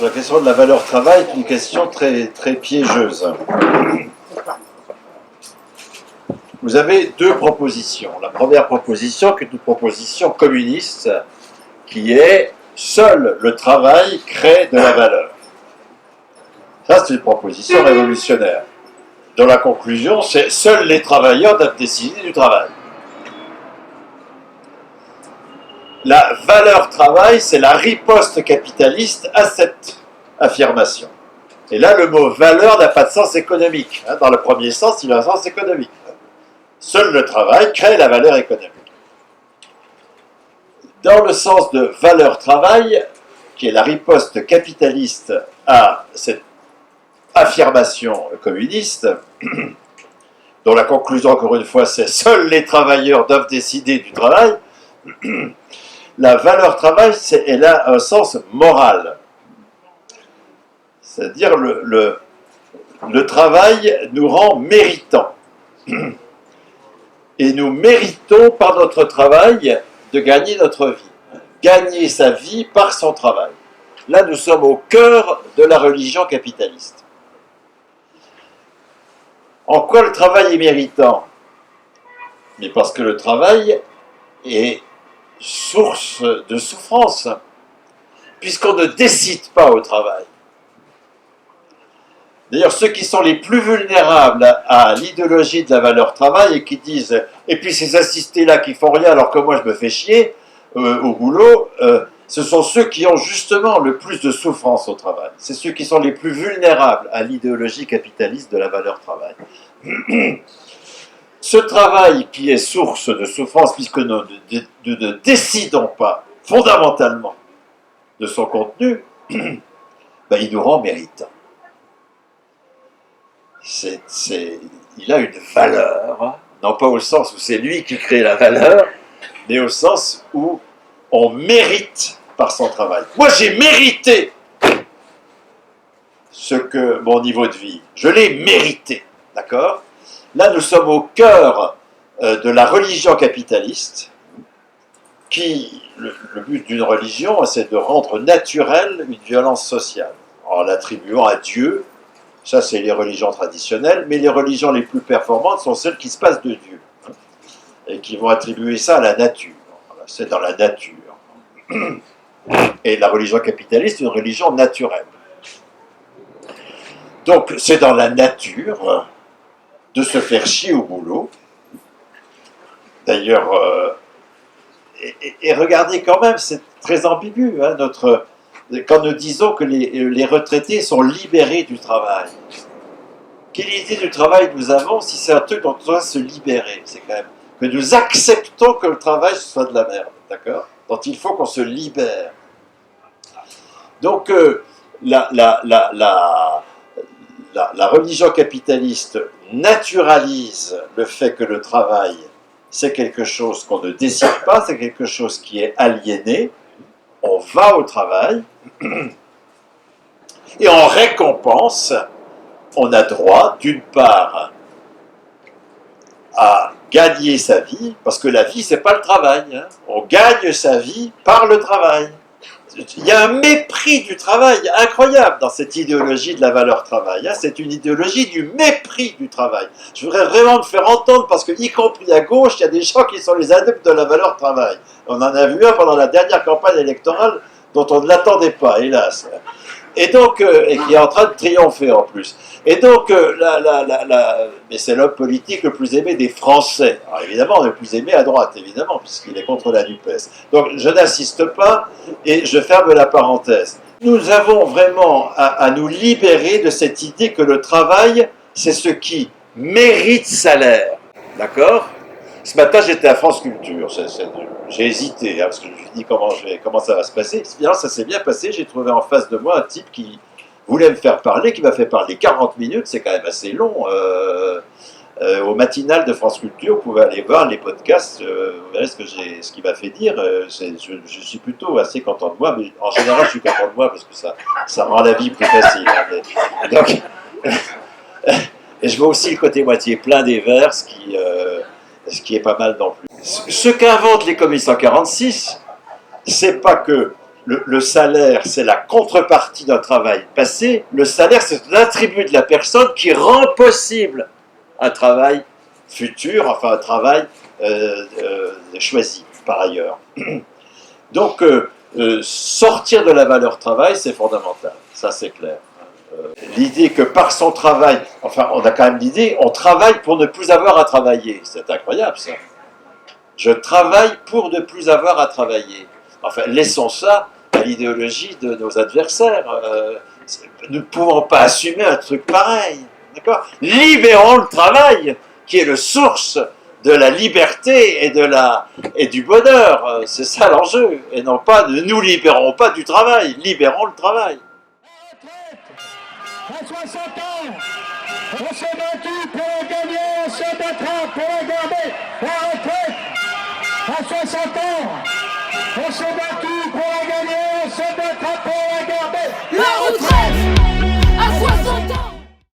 La question de la valeur travail est une question très, très piégeuse. Vous avez deux propositions. La première proposition, qui est une proposition communiste, qui est « seul le travail crée de la valeur ». Ça, c'est une proposition révolutionnaire, dont la conclusion, c'est « seuls les travailleurs doivent décider du travail ». La valeur travail, c'est la riposte capitaliste à cette affirmation. Et là, le mot valeur n'a pas de sens économique. Dans le premier sens, il a un sens économique. Seul le travail crée la valeur économique. Dans le sens de valeur travail, qui est la riposte capitaliste à cette affirmation communiste, dont la conclusion, encore une fois, c'est seuls les travailleurs doivent décider du travail, la valeur travail, elle a un sens moral. C'est-à-dire le travail nous rend méritants. Et nous méritons par notre travail de gagner notre vie. Gagner sa vie par son travail. Là, nous sommes au cœur de la religion capitaliste. En quoi le travail est méritant? Mais parce que le travail est source de souffrance, puisqu'on ne décide pas au travail. D'ailleurs, ceux qui sont les plus vulnérables à l'idéologie de la valeur travail et qui disent « et puis ces assistés-là qui font rien alors que moi je me fais chier au boulot », ce sont ceux qui ont justement le plus de souffrance au travail. C'est ceux qui sont les plus vulnérables à l'idéologie capitaliste de la valeur travail. Ce travail qui est source de souffrance, puisque nous ne décidons pas fondamentalement de son contenu, il nous rend méritants. Il a une valeur, non pas au sens où c'est lui qui crée la valeur, mais au sens où on mérite par son travail. Moi, j'ai mérité mon niveau de vie. Je l'ai mérité, d'accord? Là, nous sommes au cœur de la religion capitaliste, qui, le but d'une religion, c'est de rendre naturelle une violence sociale, en l'attribuant à Dieu. Ça, c'est les religions traditionnelles, mais les religions les plus performantes sont celles qui se passent de Dieu, et qui vont attribuer ça à la nature. Voilà, c'est dans la nature. Et la religion capitaliste est une religion naturelle. Donc, c'est dans la nature de se faire chier au boulot. D'ailleurs, et regardez quand même, c'est très ambigu, hein, quand nous disons que les retraités sont libérés du travail. Quelle idée du travail nous avons si c'est un truc dont on doit se libérer? C'est quand même que nous acceptons que le travail soit de la merde, d'accord? Dont il faut qu'on se libère. Donc, la religion capitaliste naturalise le fait que le travail, c'est quelque chose qu'on ne décide pas, c'est quelque chose qui est aliéné. On va au travail, et en récompense, on a droit, d'une part, à gagner sa vie, parce que la vie, c'est pas le travail. Hein. On gagne sa vie par le travail. Il y a un mépris du travail incroyable dans cette idéologie de la valeur travail. Hein. C'est une idéologie du mépris du travail. Je voudrais vraiment me faire entendre, parce que, y compris à gauche, il y a des gens qui sont les adeptes de la valeur travail. On en a vu un pendant la dernière campagne électorale, dont on ne l'attendait pas, hélas. Et donc, et qui est en train de triompher en plus. Et donc, mais c'est l'homme politique le plus aimé des Français. Alors évidemment, le plus aimé à droite, évidemment, puisqu'il est contre la NUPES. Donc, je n'insiste pas et je ferme la parenthèse. Nous avons vraiment à nous libérer de cette idée que le travail, c'est ce qui mérite salaire. D'accord ? Ce matin, j'étais à France Culture. J'ai hésité, hein, parce que je me suis dit comment ça va se passer. Finalement, ça s'est bien passé. J'ai trouvé en face de moi un type qui voulait me faire parler, qui m'a fait parler 40 minutes. C'est quand même assez long. Au matinal de France Culture, vous pouvez aller voir les podcasts. Vous verrez ce qu'il m'a fait dire. Je suis plutôt assez content de moi, mais en général, je suis content de moi parce que ça rend la vie plus facile. Hein, mais, donc, et je vois aussi le côté moitié plein des verres, ce qui est pas mal non plus. Ce qu'inventent les commissions 46, c'est pas que le salaire, c'est la contrepartie d'un travail passé. Le salaire, c'est un attribut de la personne qui rend possible un travail futur, enfin un travail choisi par ailleurs. Donc, sortir de la valeur travail, c'est fondamental, ça c'est clair. L'idée que par son travail, enfin on a quand même l'idée, on travaille pour ne plus avoir à travailler, c'est incroyable ça. Je travaille pour ne plus avoir à travailler. Enfin, laissons ça à l'idéologie de nos adversaires. Nous ne pouvons pas assumer un truc pareil. D'accord ? Libérons le travail, qui est la source de la liberté et du bonheur. C'est ça l'enjeu. Et non pas, ne nous libérons pas du travail, libérons le travail. À 60 ans, on s'est battu pour la gagner, on se battra pour la garder. La retraite, à 60 ans, on s'est battu pour la gagner, on se battra pour la garder. La retraite!